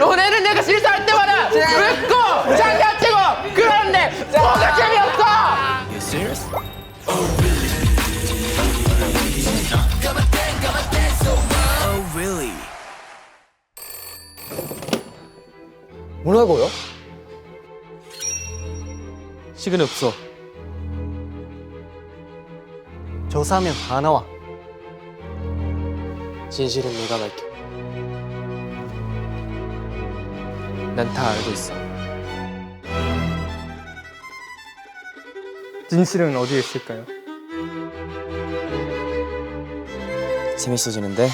너네는 내가 실수할 때마다 웃고 장난치고 그러는데 뭐가 재미없어! 뭐라고요? 시간이 없어. 조사하면 다 나와. 진실은 내가 밝혀. 난 다 알고 있어. 진실은 어디에 있을까요? 재밌어지는데?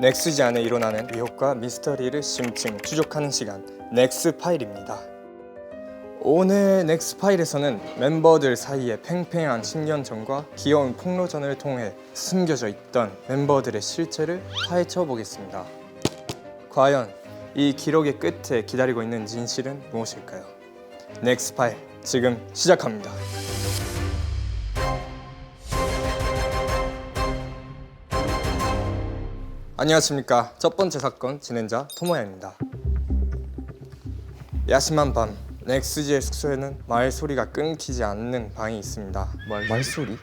넥스지 안에 일어나는 의혹과 미스터리를 심층 추적하는 시간 넥스 파일입니다. 오늘 넥스 파일에서는 멤버들 사이의 팽팽한 신경전과 귀여운 폭로전을 통해 숨겨져 있던 멤버들의 실체를 파헤쳐 보겠습니다. 과연 이 기록의 끝에 기다리고 있는 진실은 무엇일까요? 넥스 파일 지금 시작합니다. 안녕하십니까. 첫 번째 사건 진행자 토모야입니다. 야심한 밤 넥스지의 숙소에는 말소리가 끊기지 않는 방이 있습니다. 말소리?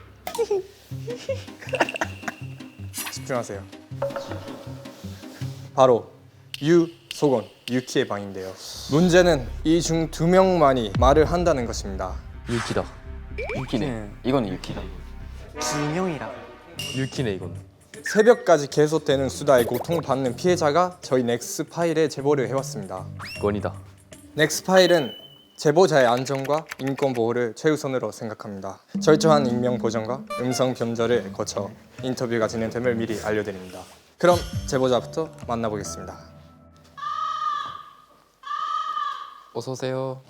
집중하세요. 바로 유소곤, 유키의 방인데요. 문제는 이 중 2명만이 말을 한다는 것입니다. 유키다. 유키네. 이건 유키다. 김용이라. 유키네 이건. 새벽까지 계속되는 수다에 고통받는 피해자가 저희 넥스 파일에 제보를 해왔습니다. 건이다. 넥스 파일은 제보자의 안전과 인권 보호를 최우선으로 생각합니다. 철저한 익명 보전과 음성 변조를 거쳐 인터뷰가 진행됨을 미리 알려드립니다. 그럼 제보자부터 만나보겠습니다. 어서 오세요.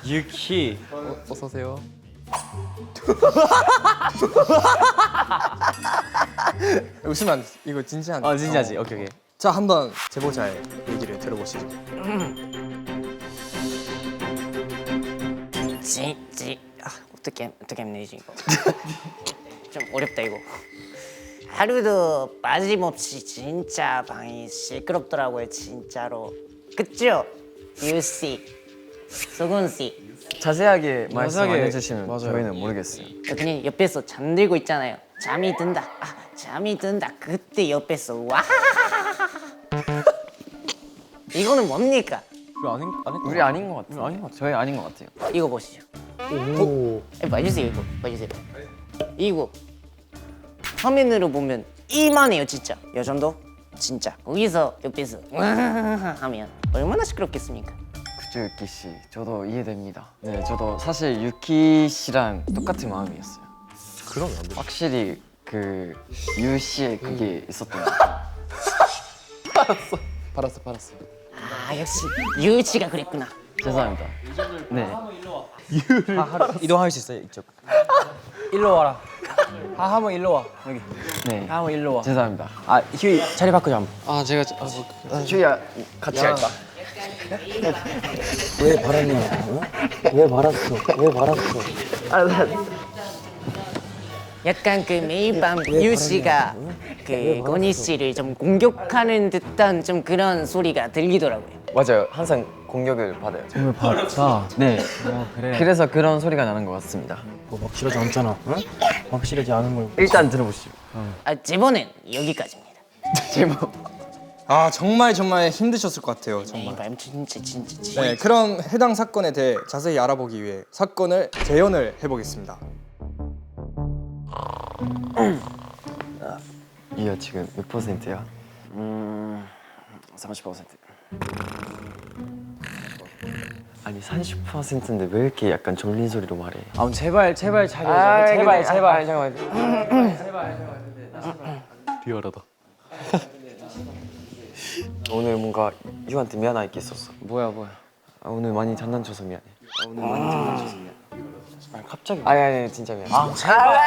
유키. 어서 오세요. 웃으면 안 돼. 이거 진지한. 진짜지. 오케이. 자, 한번 제보자의 얘기를 들어보시죠. 어떻게 하면 되지 이거? 좀 어렵다 이거. 하루도 빠짐없이 진짜 방이 시끄럽더라고요 진짜로. 그죠? 유씨, 소곤씨. 자세하게 말씀 안 해주시면 저희는 모르겠어요. 그냥 옆에서 잠들고 있잖아요. 잠이 든다. 잠이 든다. 그때 옆에서 와. 이거는 뭡니까? 우리 아닌 것 같아요. 저희 아닌 것 같아요. 이거 보시죠. 오. 봐주세요 이거. 봐주세요. 이거 화면으로 보면 이만해요 진짜. 요 정도? 진짜. 거기서 옆에서 와 하면 얼마나 시끄럽겠습니까? 그죠, 유키 씨. 저도 이해됩니다. 네, 저도 사실 유키 씨랑 똑같은 마음이었어요. 그러면 안 돼. 확실히 그 유 씨의 그게 있었던 것 팔았어. 아 역시 유치가 그랬구나. 죄송합니다. 네. 이동할 수 있어요 이쪽. 일로 와라. 한번 일로 와. 여기. 네. 한번 일로 와. 죄송합니다. 휴이 자리 바꾸자 한번. 아 제가 주희야 같이 갈까? 왜 바랐냐? 어? 왜 바랐어? 왜 바랐어? 약간 그 매일 밤 유씨가 그 건희 씨를 좀 공격하는 듯한 좀 그런 소리가 들리더라고요. 맞아요. 항상 공격을 받아요. 왜 바랐다? 네. 그래. 그래서 그런 소리가 나는 것 같습니다. 뭐 확실하지 않잖아. 응? 확실하지 않은 걸. 일단 들어보시죠. 제보는 여기까지입니다. 제목. 아, 정말 힘드셨을 것 같아요. 정말. 매일 밤 진짜. 네, 그럼 해당 사건에 대해 자세히 알아보기 위해 사건을 재연을 해보겠습니다. 이거 지금 몇 %야? 30%. 아니 30%인데 왜 이렇게 약간 졸린 소리로 말해? 제발 자기. 제발. 잠깐만. 리얼하다. 오늘 뭔가 유한테 미안할 게 있었어. 뭐야? 오늘 많이 장난쳐서 미안해. 아니 갑자기. 아니 진짜 미안해. 제발.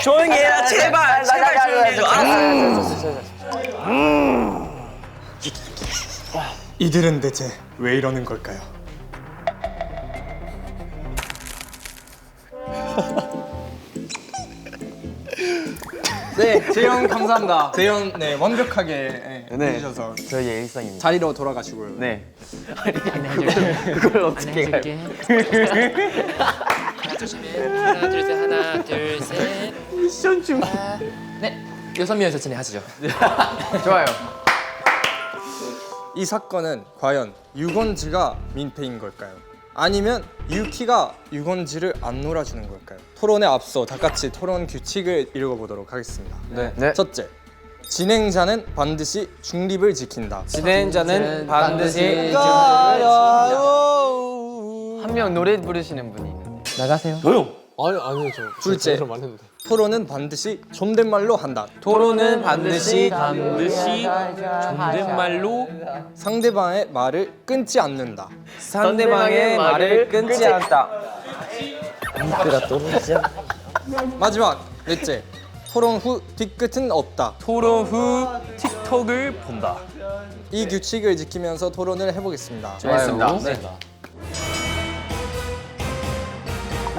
조용히 해라 제발. 조용히 해줘. 이들은 대체 왜 이러는 걸까요? 네, 재현 감사합니다. 재현 네 완벽하게 네. 해주셔서 저희의 일상입니다. 자리로 돌아가시고요. 네. 그걸 어떻게 가요? 하나 둘 셋 하나 둘 셋. 미션 중. 네. 6명 천천히 하시죠. 좋아요. 이 사건은 과연 유건지가 민폐인 걸까요? 아니면 유키가 유건지를 안 놀아주는 걸까요? 토론에 앞서 다 같이 토론 규칙을 읽어보도록 하겠습니다. 네. 첫째, 진행자는 반드시 중립을 지킨다. 진행자는 반드시 한 명 노래 부르시는 분이 있는데. 나가세요. 아니요 저 둘째, 그럼 안 했는데. 토론은 반드시 존댓말로 한다. 토론은 반드시 존댓말로 상대방의 말을 끊지 않는다. 상대방의 말을 끊지 않다. 마지막, 넷째, 토론 후 뒤끝은 없다. 토론 후 틱톡을 본다. 이 규칙을 지키면서 토론을 해보겠습니다. 좋아요.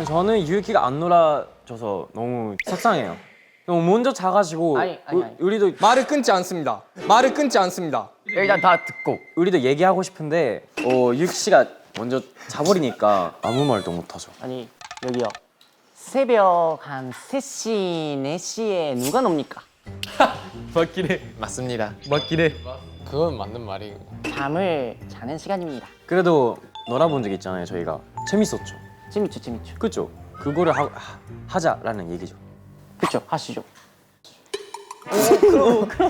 저는 유키가 안 놀아줘서 너무 속상해요. 너무 먼저 자가지고 아니. 우리도 말을 끊지 않습니다. 말을 끊지 않습니다. 일단 다 듣고. 우리도 얘기하고 싶은데 유키 씨가 먼저 자버리니까 아무 말도 못하죠. 아니 여기요. 새벽 한 3시, 4시에 누가 놉니까? 맞습니다. 그건 맞는 말이고. 잠을 자는 시간입니다. 그래도 놀아본 적 있잖아요. 저희가 재밌었죠. 재밌죠. 그죠? 그거를 하자라는 얘기죠. 그쵸? 하시죠.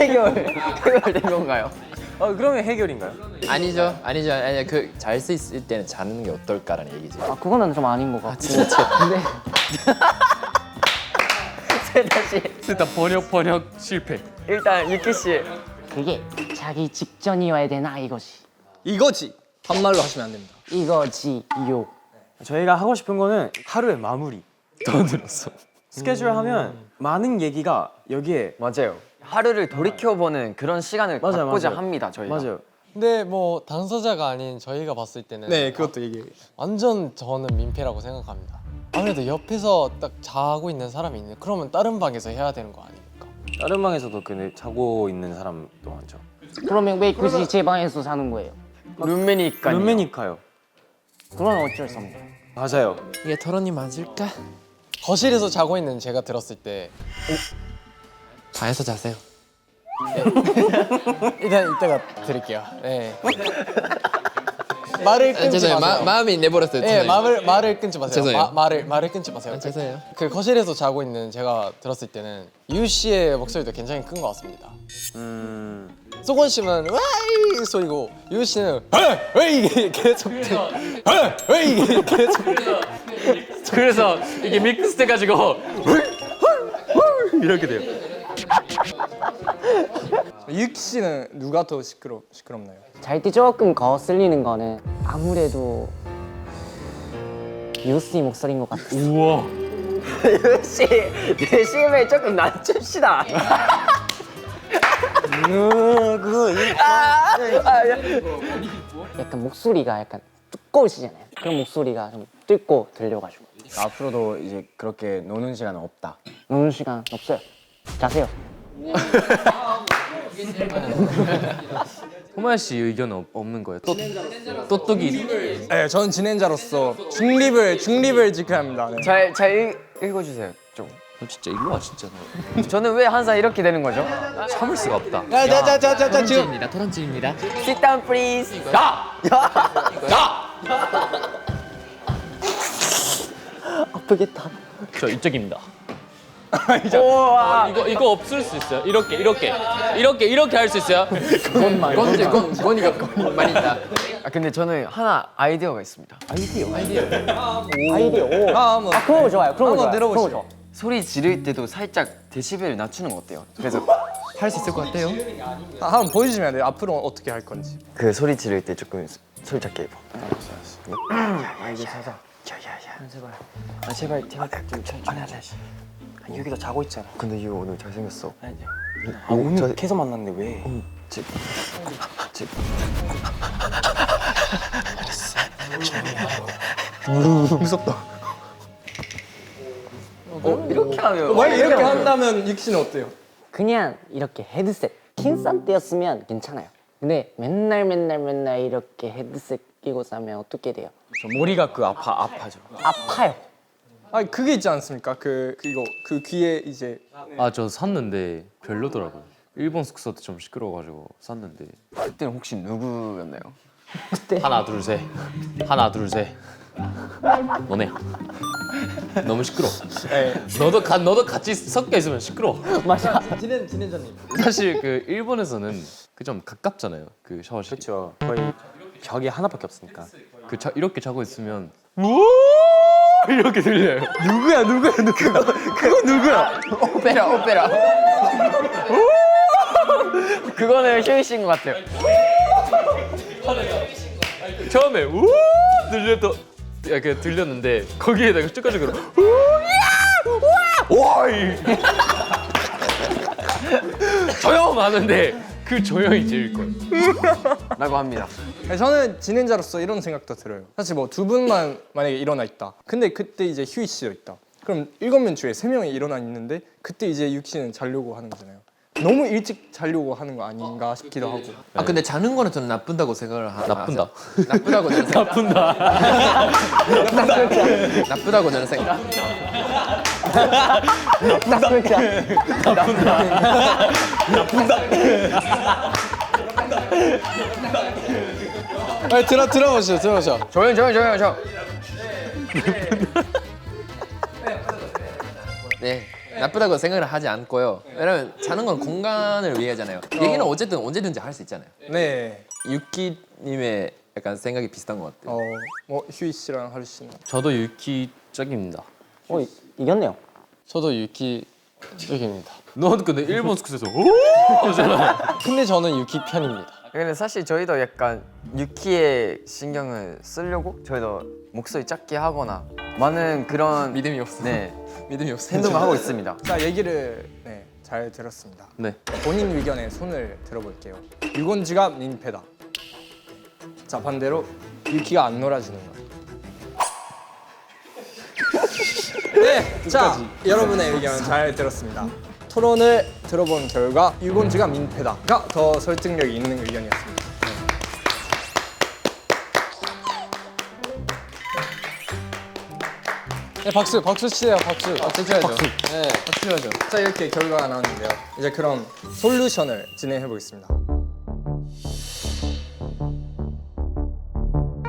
해결된 건가요? 그러면 해결인가요? 아니죠. 그 잘 수 있을 때는 자는 게 어떨까라는 얘기지. 아 그거는 좀 아닌 것 같고. 근데 다시. 일단 번역 실패. 일단 유키 씨. 그게 자기 직전이어야 되나 이거지. 이거지. 반말로 하시면 안 됩니다. 이거지요. 저희가 하고 싶은 거는 하루의 마무리. 더 늘었어. 스케줄 하면 많은 얘기가 여기에 맞아요. 하루를 돌이켜보는 그런 시간을 맞아요, 갖고자 맞아요. 합니다. 저희가. 맞아요. 근데 뭐 당사자가 아닌 저희가 봤을 때는 네, 그것도 얘기해요. 완전 저는 민폐라고 생각합니다. 아무래도 옆에서 딱 자고 있는 사람이 있는. 그러면 다른 방에서 해야 되는 거 아닙니까? 다른 방에서도 근데 자고 있는 사람도 많죠. 그러면 왜 굳이 제 방에서 사는 거예요? 룸메니까. 룸메니까요. 그건 어쩔 수 없네. 맞아요. 이게 토론이 맞을까? 거실에서 자고 있는 제가 들었을 때 방에서 자세요. 일단 이따가 드릴게요. 네. 말을 끊지 죄송해요. 마세요. 마음이 내버렸어요. 네, 말을 끊지 마세요. 죄송해요. 말을 끊지 마세요. 죄송해요. 그 거실에서 자고 있는 제가 들었을 때는 유 씨의 목소리도 굉장히 큰 것 같습니다. 소건 씨는 와이 소리고 유 씨는 왜 이게 계속 왜 이게 계속 그래서 이게 믹스 돼가지고 이렇게 돼요. 유키 씨는 누가 더 시끄럽나요? 잘 때 조금 거슬리는 거는 아무래도 유씨 목소리인 것 같아요. 유씨 내심을 조금 낮춥시다. 약간 목소리가 약간 두꺼우시잖아요. 그런 목소리가 좀 뚫고 들려가지고 앞으로도 이제 그렇게 노는 시간은 없다. 노는 시간 없어요. 자세요. 호만 씨 의견 없는 거예요? 또또기. 네, 저는 진행자로서 중립을 지켜야 합니다. 네. 잘 읽어주세요. 좀. 너 진짜 일로 와 진짜. 저는 왜 항상 이렇게 되는 거죠? 참을 수가 없다. 자, 지금 토론집입니다. Sit down, please. 아프겠다. 저 이쪽입니다. 우와. 이거 없을 수 있어요. 이렇게 할 수 있어요. 건이가 많이 있다. 근데 저는 하나 아이디어가 있습니다. 아이디어. 한번 그런 거 좋아요. 그런 거 좋아요. 들어보시죠. 그런 거 좋아. 소리 지를 때도 살짝 데시벨을 낮추는 거 어때요? 그래서 할 수 있을 것 같아요. 한번 보여주시면 안 돼요? 앞으로 어떻게 할 건지. 그 소리 지를 때 조금 소리 작게 해봐. 제발 좀 천천히. 여기다 자고 있잖아. 근데 이거 오늘 잘생겼어. 오늘 계속 만났는데 왜? 이렇게 하면 만약 이렇게 한다면 유키 씨는 어때요? 그냥 이렇게 헤드셋 킹산 때였으면 괜찮아요. 근데 맨날 이렇게 헤드셋 끼고 싸면 어떻게 돼요? 저 머리가 아파죠. 아파요. 아 그게 있지 않습니까? 그 귀에 이제 아 저 샀는데 별로더라고요. 일본 숙소도 좀 시끄러워가지고 샀는데 그때는 혹시 누구였나요? 하나 둘 셋 하나 둘 셋 너네 너무 시끄러. 너도 같이 섞여 있으면 시끄러. 맞아. 진행자님. 사실 그 일본에서는 그 좀 가깝잖아요. 그 샤워실. 그렇죠. 거의 벽이 하나밖에 없으니까. 이렇게 자고 있으면 이렇게 들려요. 누구야? 그거 누구야? 오페라. 그거는 휴이 씨인 것 같아요. 처음에 들렸는데 거기에다가 쭈까쭈까 와이 조용하는데 그 조용이 제일 커요. 라고 합니다. 아니, 저는 진행자로서 이런 생각도 들어요. 사실 뭐 두 분만 만약에 일어나 있다. 근데 그때 이제 휴이 씨도 있다. 그럼 7명 중에 3명이 일어나 있는데 그때 이제 유키 씨는 자려고 하는 거잖아요. 너무 일찍 자려고 하는 거 아닌가 싶기도 하고. 아 근데 자는 거는 저는 나쁜다고 생각을 나쁜다. 나쁘다고 저는 생각. 나쁘다고 저는 생각. 아니 들어보시죠. 조용. 네. 나쁘다고 생각을 하지 않고요. 왜냐면 자는 건 공간을 위해잖아요. 얘기는 어쨌든 언제든지 할 수 있잖아요. 네. 유키님의 약간 생각이 비슷한 것 같아요. 뭐 휴이 씨랑 하루 씨는 저도 유키 쪽입니다. 이겼네요. 저도 유키 쪽입니다. 너 근데 일본 숙소에서 근데 저는 유키 편입니다. 근데 사실 저희도 약간 유키의 신경을 쓰려고 저희도 목소리 작게 하거나 많은 그런 믿음이 없어. 네 믿음이 없어. 행동을 하고 있습니다. 자 얘기를 잘 들었습니다. 네. 본인 의견에 손을 들어볼게요. 유곤지가 민폐다. 자 반대로 유키가 안 놀아주는 거. 네, 자 여러분의 의견 잘 들었습니다. 토론을 들어본 결과 유곤지가 민폐다가 더 설득력이 있는 의견이었습니다. 네, 박수 치세요. 박수 쳐야죠. 네, 박수 쳐야죠. 자 이렇게 결과가 나왔는데요. 이제 그럼 솔루션을 진행해 보겠습니다.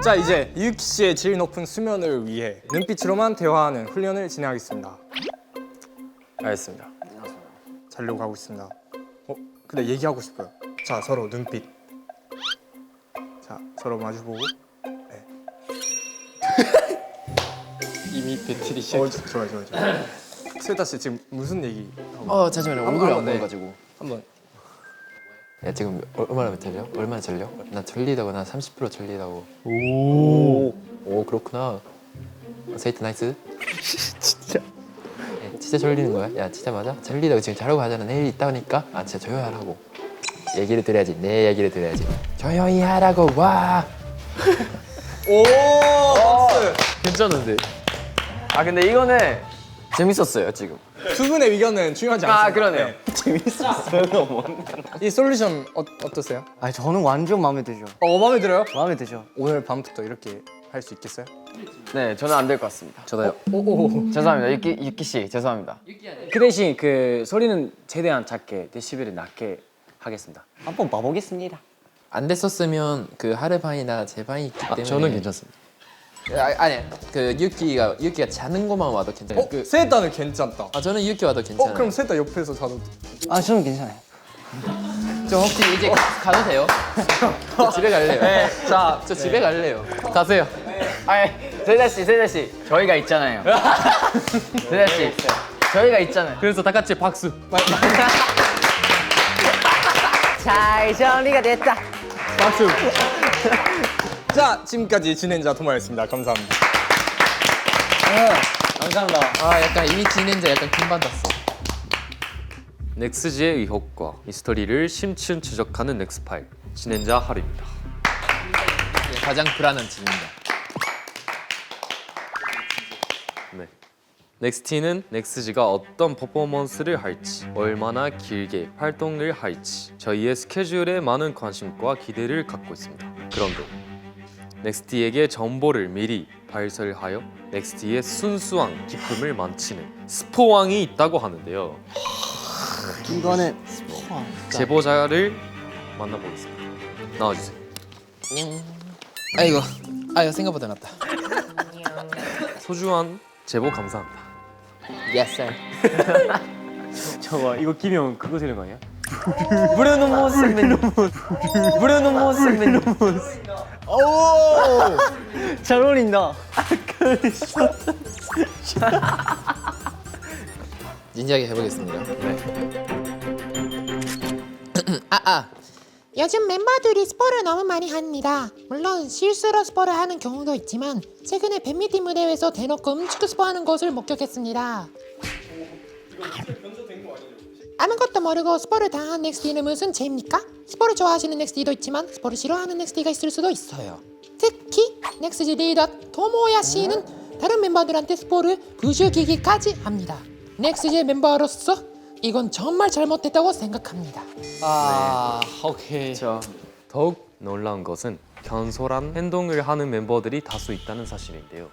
자 이제 유키 씨의 질 높은 수면을 위해 눈빛으로만 대화하는 훈련을 진행하겠습니다. 알겠습니다. 자려고 하고 있습니다. 근데 얘기하고 싶어요. 자 서로 눈빛. 자 서로 마주보고. 네. 이미 배틀이 시작. 좋아요. 세타 씨 지금 무슨 얘기 하고? 잠시만요. 한번, 얼굴이 안 네. 보여가지고. 한번. 야 지금 얼마나 절려? 얼마나 절려? 나 절리다고 나 30% 절리다고. 오 그렇구나. 세이트 나이스. 진짜 졸리는 거야? 야 진짜 맞아? 졸리다고 지금 자려고 하잖아. 내일 있다니까. 아 진짜 조용히 하라고. 얘기를 들어야지. 내 얘기를 들어야지. 조용히 하라고. 와. 오 박수. 괜찮은데. 아 근데 이거는 재밌었어요 지금. 두 분의 의견은 중요하지 않습니다. 아 그러네요. 이 솔루션 어떠세요? 아 저는 완전 마음에 들죠. 마음에 들어요? 마음에 들죠. 오늘 밤부터 이렇게 할 수 있겠어요? 네 저는 안 될 것 같습니다. 저도요. 죄송합니다 유키 씨 죄송합니다. 그 대신 그 소리는 최대한 작게 데시벨을 낮게 하겠습니다. 한번 봐보겠습니다. 안 됐었으면 그 하르반이나 제 방이 있기 때문에. 저는 괜찮습니다. 아니 그 유키가 자는 것만 와도 괜찮아요. 세타는 괜찮다. 저는 유키 와도 괜찮아요. 그럼 세타 옆에서 자도 아 저는 괜찮아요. 저 혹시 이제 가도 돼요? 저 집에 갈래요. 네, 자, 저 집에 갈래요. 가세요. 아니 세자 씨 저희가 있잖아요. 세자 씨 저희가 있잖아요. 그래서 다 같이 박수. 잘 정리가 됐다. 박수. 자 지금까지 진행자 도마였습니다. 감사합니다. 감사합니다. 약간 이 진행자 약간 킹받았어. 넥스지의 의혹과 미스터리를 심층 추적하는 넥스파일 진행자 하루입니다. 가장 불안한 진행자. 네. 넥스티는 넥스지가 어떤 퍼포먼스를 할지, 얼마나 길게 활동을 할지 저희의 스케줄에 많은 관심과 기대를 갖고 있습니다. 그런데 넥스티에게 정보를 미리 발설하여 넥스티의 순수한 기쁨을 망치는 스포왕이 있다고 하는데요. 이거는 제보자를 만나보겠습니다. 나와주세요. 아이고 생각보다 낫다. 소중한 제보 감사합니다. Yes sir. 저거 이거 김영 그거 되는 거 아니야? 브루노 모스 맨 브루노 모스 맨 잘 어울린다. 진지하게 해보겠습니다. 요즘 멤버들이 스포를 너무 많이 합니다. 물론 실수로 스포를 하는 경우도 있지만 최근에 팬미팅 무대에서 대놓고 음치크 스포하는 것을 목격했습니다. 아무것도 모르고 스포를 당한 넥스티는 무슨 죄입니까? 스포를 좋아하시는 넥스티도 있지만 스포를 싫어하는 넥스티가 있을 수도 있어요. 특히 넥스지 리더 토모야 씨는 다른 멤버들한테 스포를 부추기기까지 합니다. 넥스지 멤버로서 이건 정말 잘못됐다고 생각합니다. 오케이. 더욱 놀라운 것은 견솔한 행동을 하는 멤버들이 다수 있다는 사실인데요.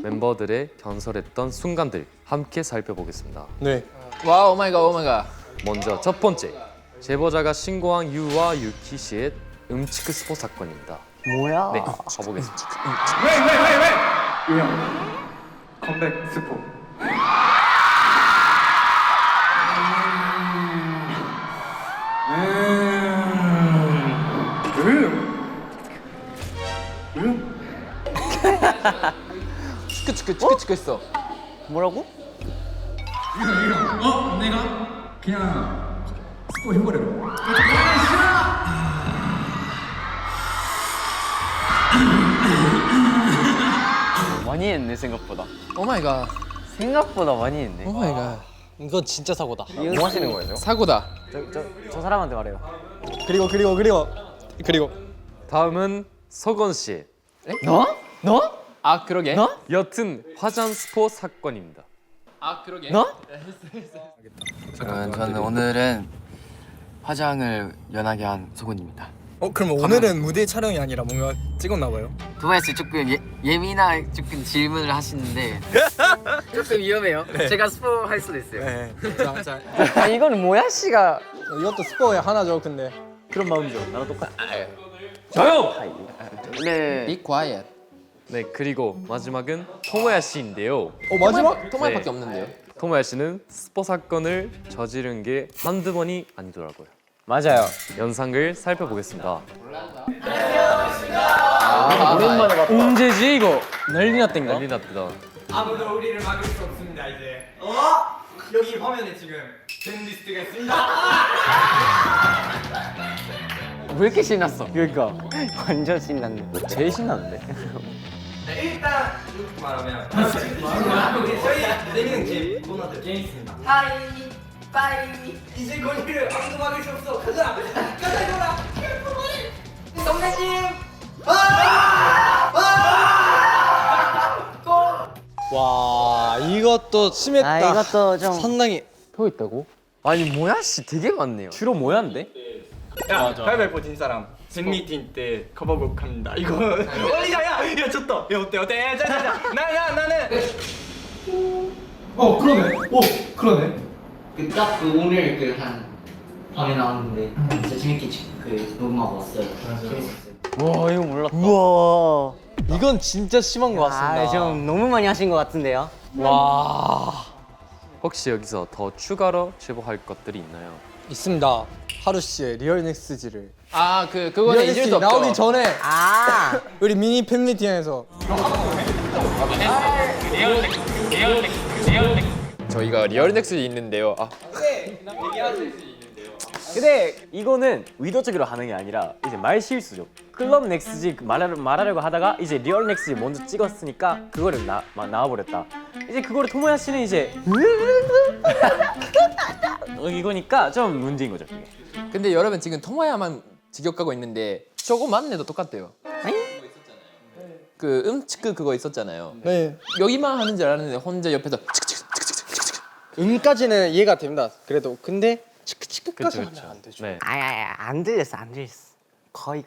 멤버들의 견솔했던 순간들 함께 살펴보겠습니다. 네. 와 오마이갓. 먼저 첫 번째, 제보자가 신고한 유와 유키 씨의 음치크 스포 사건입니다. 뭐야? 네, 가보겠습니다. 컴백 스포. 치크 했어. 뭐라고? 많이 했네 생각보다. 오마이갓. 생각보다 많이 했네. 오마이갓. 이건 진짜 사고다. 뭐 하시는 거예요? 사고다. 저 사람한테 말해요. 그리고 다음은 석원 씨. 너? 아 그러게. 여튼 화장 스포 사건입니다. 아 그러게. 저는 오늘은 화장을 연하게 한 소곤입니다. 그럼 오늘은 무대 촬영이 아니라 뭔가 찍었나 봐요. 도마야 씨 조금 예민한 조금 질문을 하시는데 조금 위험해요. 제가 스포할 수도 있어요. 네. 아 이거는 모야 씨가 이것도 스포의 하나죠, 근데. 그런 마음이죠. 나랑 똑같아. 조용! 네. Be quiet. 네, 그리고 마지막은 토모야 씨인데요. 마지막? 토마이밖에 네. 없는데요. 토모야 씨는 스포 사건을 저지른 게 한두 번이 아니더라고요. 맞아요. 영상을 살펴보겠습니다. 오랜만에 봤다. 언제지 이거? 난리 났댄가? 난리 났다. 아무도 우리를 막을 수 없습니다, 이제. 여기 화면에 지금 밴리스트가 있습니다. 왜 이렇게 신났어? 그러니까 완전 신났네. 제일 신나는데. 일단 이렇게 말하면 저희 내기는 게임 코너들 게임 있습니다. 하이 이제 거리를 아무도 막을 수 없어. 가자 이거라. 성대님. 와 이것도 심했다. 아 이것도 좀 상당히. 표 있다고? 아니 모야 씨 되게 많네요. 주로 뭐야인데? 야, 가위바위보 진 사람 팬미팅 때 커버곡 합니다. 이거 야야야 졌다. 야 어때? 자자자 나는 딱 오늘 한 밤에 나왔는데 진짜 재밌게 녹음하고 왔어요. 재밌었어요. 와 이거 몰랐다. 우와. 이건 진짜 심한 것 같습니다. 좀 너무 많이 하신 것 같은데요. 와 혹시 여기서 더 추가로 제보할 것들이 있나요? 있습니다. 하루 씨의 리얼 넥스지를 아 그거는 잊을 수 없죠. 나오기 전에 아. 우리 미니 팬미팅에서 저희가 리얼넥스 있는데요. 근데 이거는 의도적으로 하는 게 아니라 이제 말 실수죠. 클럽 넥스지 말하려고 하다가 이제 리얼 넥스지 먼저 찍었으니까 그거를 나와버렸다. 이제 그거를 토모야 씨는 이제 이거니까 좀 문제인 거죠. 그게. 근데 여러분 지금 토마야만 직역하고 있는데 저거 맞네도 똑같대요. 그 음치크 그거 있었잖아요. 네. 여기만 하는 줄 알았는데 혼자 옆에서 음까지는 이해가 됩니다. 그래도 근데 치크치크까지 하면 안 되죠. 네. 안 들렸어. 거의.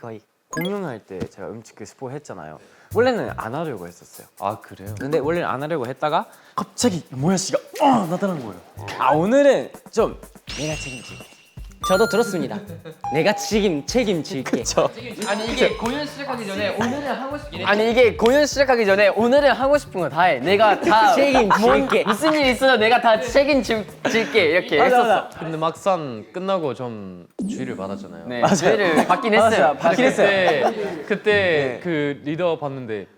공연할 때 제가 음치크 스포 했잖아요. 원래는 안 하려고 했었어요. 아 그래요? 근데 원래는 안 하려고 했다가 갑자기 모야 씨가 나타난 거예요. 오늘은 좀 내가 책임질게. 저도 들었습니다. 내가 책임질게. 아니 이게 공연 시작하기 전에 오늘은 하고 싶긴 해. 아니 이게 공연 시작하기 전에 오늘은 하고 싶은 거 다 해. 내가 다 책임질게. 무슨 일 있어도 내가 다 책임질게 이렇게 했었어. 근데 막상 끝나고 좀 주의를 받았잖아요. 네, 저희를 받긴 했어요. 받긴 했어요. 그때 그 리더 봤는데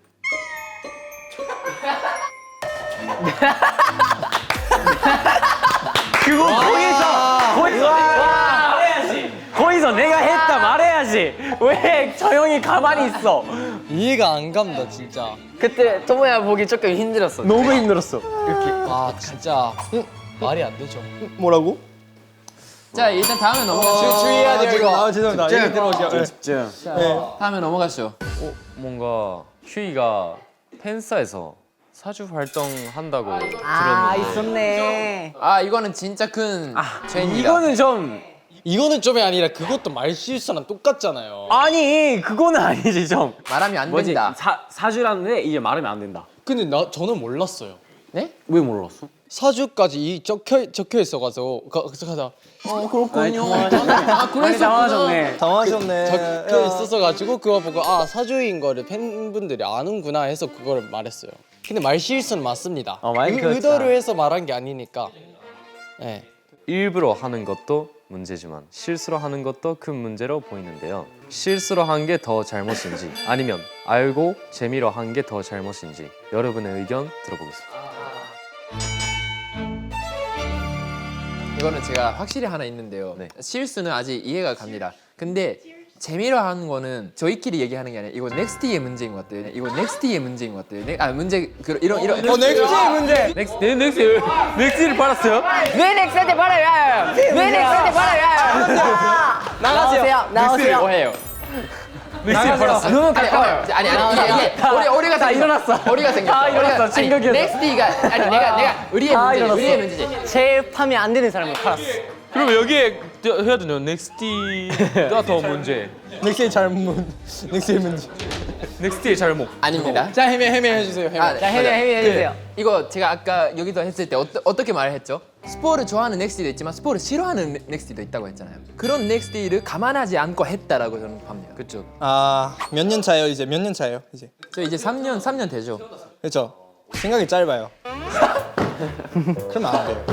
그거 거기서 내가 했다 말해야지. 왜 저 형이 가만히 있어? 이해가 안 갑니다 진짜. 그때 토모야 보기 조금 힘들었어. 너무 힘들었어. 아 진짜 말이 안 되죠. 뭐라고? 자 일단 다음에 넘어가시죠. 주의해야 돼요 이거. 아 죄송합니다. 얘기 들어볼게요. 네. 집중. 다음에 넘어가시죠. 뭔가 휴이가 팬사에서 사주 활동한다고 들었는데 있었네. 아 이거는 진짜 큰 죄입니다. 이거는 좀 이거는 좀이 아니라 그것도 말 실수랑 똑같잖아요. 아니 그거는 아니지 좀. 말하면 안 뭐지? 된다. 사주라는데 이제 말하면 안 된다. 근데 저는 몰랐어요. 네? 왜 몰랐어? 사주까지 이 적혀 있어가지고 가자 그렇군요. 아 그래서 당황하셨네. 당황하셨네. 적혀 있어서 가지고 그거 보고 사주인 거를 팬분들이 아는구나 해서 그거를 말했어요. 근데 말 실수는 맞습니다. 의도를 해서 말한 게 아니니까. 네. 일부러 하는 것도 문제지만 실수로 하는 것도 큰 문제로 보이는데요. 실수로 한 게 더 잘못인지 아니면 알고 재미로 한 게 더 잘못인지 여러분의 의견 들어보겠습니다. 이거는 제가 확실히 하나 있는데요. 네. 실수는 아직 이해가 갑니다. 근데 재미로 하는 거는 저희끼리 얘기하는 게 아니라 이거 넥스티의 문제인 것 같아요. 이거 넥스티의 문제인 것 같아요. 문제 이런 넥스트의 문제. 넥스를 팔았어요? 왜 넥스한테 말아요? 왜 넥스한테 말아요? 나가세요. 뭐해요? 넥스를 팔았어. 아니 오리가 다 일어났어. 오리가 생겼어. 다 일어났어. 충격이었어. 넥스티가 아니 내가 의리의 문제지. 제일 파면 안 되는 사람을 팔았어. 그럼 여기에 해야 되네요. 넥스티가 더 문제. 넥스트의 잘못. 넥스트의 문제. 넥스티의 잘못. 아닙니다. 자 해미 해주세요. 해미. 자 해미 해주세요. 이거 제가 아까 여기서 했을 때 어떻게 말을 했죠? 스포를 좋아하는 넥스티도 있지만 스포를 싫어하는 넥스티도 있다고 했잖아요. 그런 넥스티를 감안하지 않고 했다라고 저는 봅니다. 그렇죠. 몇 년 차예요 이제? 몇 년 차예요 이제? 저 이제 3년 되죠. 그렇죠. 생각이 짧아요. 그러면 안 돼요.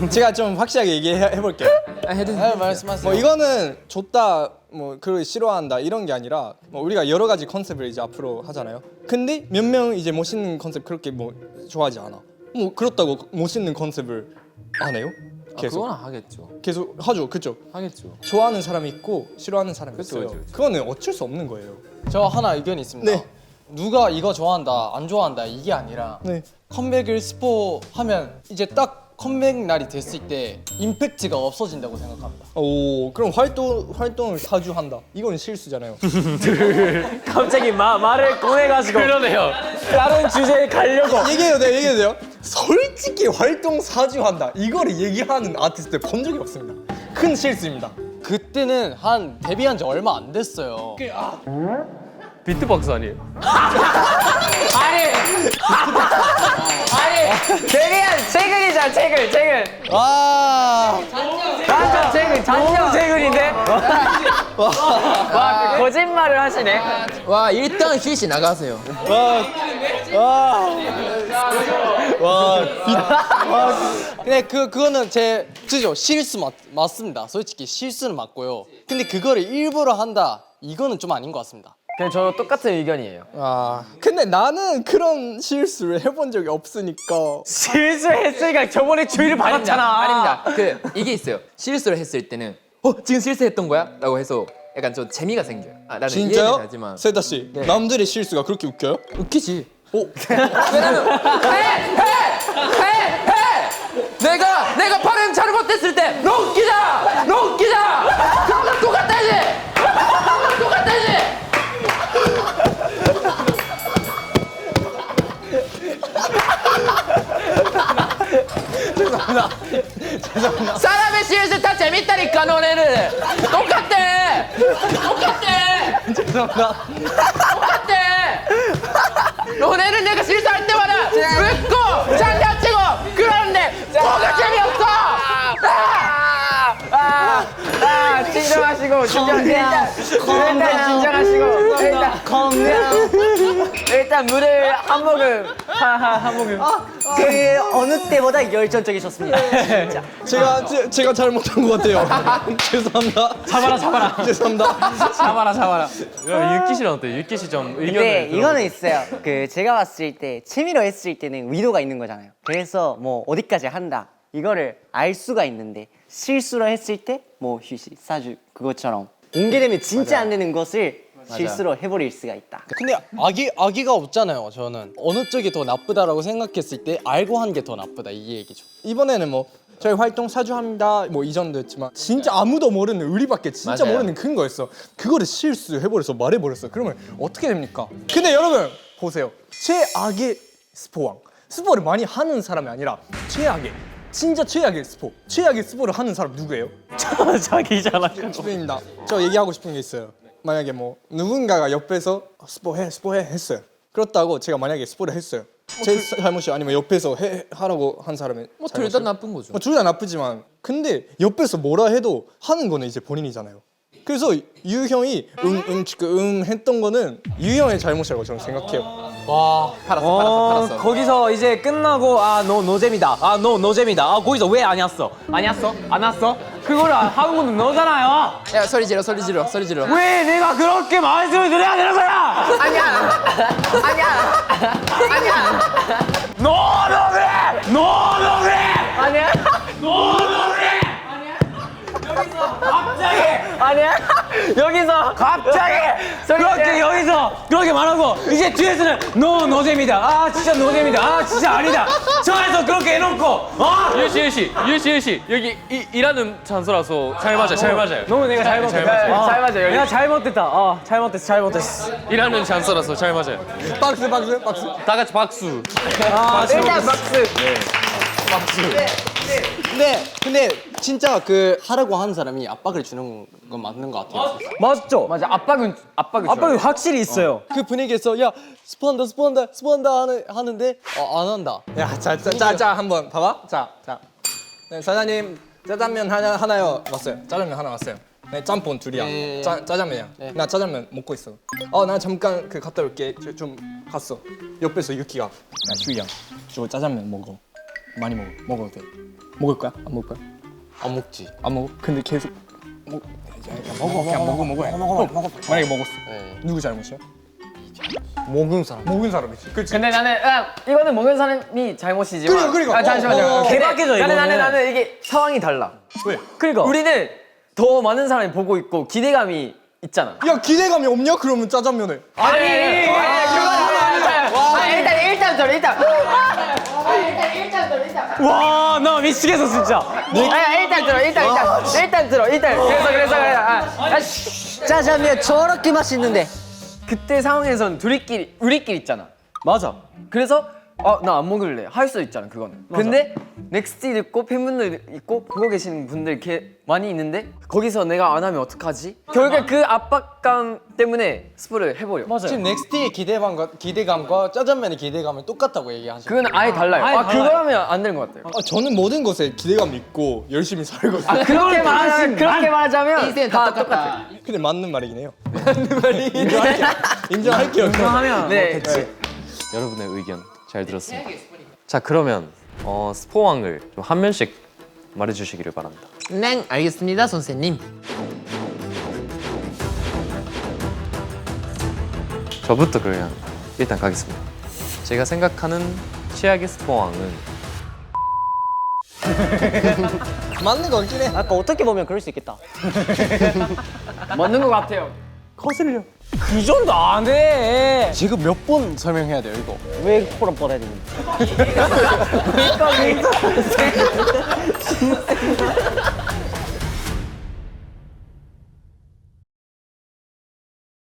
제가 좀 확실하게 얘기해 볼게요. 해주세요. 말씀하세요. 뭐 이거는 좋다, 뭐 그걸 싫어한다 이런 게 아니라 뭐 우리가 여러 가지 컨셉을 이제 앞으로 하잖아요. 근데 몇 명 이제 멋있는 컨셉 그렇게 뭐 좋아하지 않아. 뭐 그렇다고 멋있는 컨셉을 안 해요? 계속 그건 하겠죠. 계속 하죠, 그죠? 하겠죠. 좋아하는 사람이 있고 싫어하는 사람이 있어요. 그쵸. 그거는 어쩔 수 없는 거예요. 저 하나 의견이 있습니다. 네. 누가 이거 좋아한다 안 좋아한다 이게 아니라 네. 컴백을 스포하면 이제 딱 컴백 날이 됐을 때 임팩트가 없어진다고 생각합니다. 오, 그럼 활동을 사주한다. 이건 실수잖아요. 갑자기 말을 꺼내가지고 그러네요. 다른 주제에 가려고. 얘기해도 돼요? 솔직히 활동 사주한다. 이거를 얘기하는 아티스트 본 적이 없습니다. 큰 실수입니다. 그때는 한 데뷔한 지 얼마 안 됐어요. 비트박스 아니에요? 데뷔한 최근이잖아. 와. 너무 최근인데? 와 거짓말을 하시네. 와 일단 휴이씨 나가세요. 근데 그거는 그죠 실수 맞습니다. 솔직히 실수는 맞고요. 근데 그거를 일부러 한다 이거는 좀 아닌 것 같습니다. 그냥 저 똑같은 의견이에요. 근데 나는 그런 실수를 해본 적이 없으니까. 실수했으니까 저번에 주의를 받았잖아. 아닙니다. 이게 있어요. 실수를 했을 때는 지금 실수했던 거야? 라고 해서 약간 좀 재미가 생겨요. 나는 이해는 진짜요? 하지만 세다 씨, 남들의 실수가 그렇게 웃겨요? 웃기지. 왜냐면 내가 발음 잘못했을 때 너 웃기다. 그런 건 똑같다지. 사람의 실수 다 재밌다니까 너네는. 똑같대. 죄송합니다. 똑같대. 너네는 내가 실수할 때마다 웃고 장난치고 그러는데 뭐가 재미없어. 진정하시고 진정하시고 일단 물을 한 모금 그 어느 때보다 열정적이셨습니다. 진짜. 제가 잘못한 것 같아요. 죄송합니다. 잡아라. 죄송합니다. 잡아라. 유키 씨는 어때? 유키 씨 좀 의견을 근데 들어볼게요. 이거는 있어요. 그 제가 봤을 때 취미로 했을 때는 의도가 있는 거잖아요. 그래서 뭐 어디까지 한다 이거를 알 수가 있는데 실수로 했을 때 뭐 휴식 사주 그것처럼 공개되면 진짜 안 되는 것을 실수로 해버릴 수가 있다. 근데 악의가 없잖아요. 저는 어느 쪽이 더 나쁘다라고 생각했을 때 알고 한 게 더 나쁘다 이 얘기죠. 이번에는 뭐 저희 활동 사주합니다 뭐 이전도 했지만 진짜 아무도 모르는 우리밖에 진짜 맞아요. 모르는 큰 거였어. 그거를 실수해버려서 말해버렸어. 그러면 어떻게 됩니까? 근데 여러분 보세요. 최악의 스포왕. 스포를 많이 하는 사람이 아니라 진짜 최악의 스포를 하는 사람 누구예요? 자기잖아. 주변입니다. 저 얘기하고 싶은 게 있어요. 만약에 뭐 누군가가 옆에서 스포해 했어요. 그렇다고 제가 만약에 스포를 했어요. 제 잘못이 아니면 옆에서 하라고 한 사람의 뭐 둘 다 나쁜 거죠. 둘 다 나쁘지만 근데 옆에서 뭐라 해도 하는 거는 이제 본인이잖아요. 그래서 유 형이 했던 거는 유 형의 잘못이라고 저는 생각해요. 팔았어. 거기서 이제 끝나고 너 노잼이다. 너 노잼이다. 거기서 왜 안 왔어? 안 왔어? 그거를 하는 건 너잖아요. 야 소리 질러. 왜 내가 그렇게 말씀을 드려야 되는 거야? 아니야. 너도 그래. 아니야. 갑자기 그렇게 여기서 그렇게 말하고 이제 뒤에서는 너 노잼이다. 진짜 노잼이다. 진짜 아니다. 저에서 그렇게 해놓고 유시 여기 일하는 장소라서 잘 맞아요. 너무 내가 잘못했다. 잘 맞아요. 내가 잘못됐다. 잘못했어. 일하는 장소라서 잘 맞아요. 박스. 다 같이 박수. 일단 박수. 근데 진짜 그 하라고 한 사람이 압박을 주는 건 맞는 것 같아요. 맞죠? 맞아. 압박은 확실히 있어요. 그 분위기에서 야 스포한다 하는데 안 한다. 야, 자 한번 봐봐. 자. 네, 사장님 짜장면 하나요. 왔어요. 짜장면 하나 왔어요. 네, 짬뽕 둘이야. 짜장면이야. 나 짜장면 먹고 있어. 나 잠깐 그 갔다 올게. 좀 갔어. 옆에서 유키가 야, 휴이야. 저 짜장면 먹어. 많이 먹어도 돼. 먹을 거야? 안 먹을 거야? 안 먹지. 안 먹어? 근데 계속 먹어. 그냥 먹어. 만약에 먹었어. 누구 잘못이야? 먹은 사람이지. 그렇지. 근데 나는 이거는 먹은 사람이 잘못이지만. 그러니까. 잠시만요. 개박해져, 이거는. 나는 이게 상황이 달라. 왜? 그러니까 우리는 더 많은 사람이 보고 있고 기대감이 있잖아. 야, 기대감이 없냐? 그러면 짜장면에. 와, 나 미치겠어 진짜. 일단 들어. 그래서 짜장면 저렇게 맛있는데 그때 상황에선 우리끼리 있잖아. 맞아. 그래서 나 안 먹을래 할 수 있잖아 그거는. 근데 넥스트 있고 팬분들 있고 보고 계시는 분들 이렇게 많이 있는데 거기서 내가 안 하면 어떡하지? 결국에 그 압박감 때문에 스포를 해버려. 지금 넥스트의 기대감과 짜장면의 기대감은 똑같다고 얘기하시죠. 그건 아예 달라요. 그거라면 안 되는 것 같아요. 저는 모든 것에 기대감이 있고 열심히 살거든요. 그렇게 말하자면 인생 다 똑같아. 근데 맞는 말이긴 해요. 인정할게요. 하면 네. 여러분의 의견 잘 들었습니다. 자 그러면 스포왕을 좀 한 명씩 말해주시기를 바랍니다. 네, 알겠습니다, 선생님. 저부터 그러면 일단 가겠습니다. 제가 생각하는 최악의 스포왕은 맞는 거 같긴 해. 아까 어떻게 보면 그럴 수 있겠다. 맞는 것 같아요. 거슬려. 그 정도 안 해. 지금 몇 번 설명해야 돼요 이거? 왜 코를 뻗어야 되는데?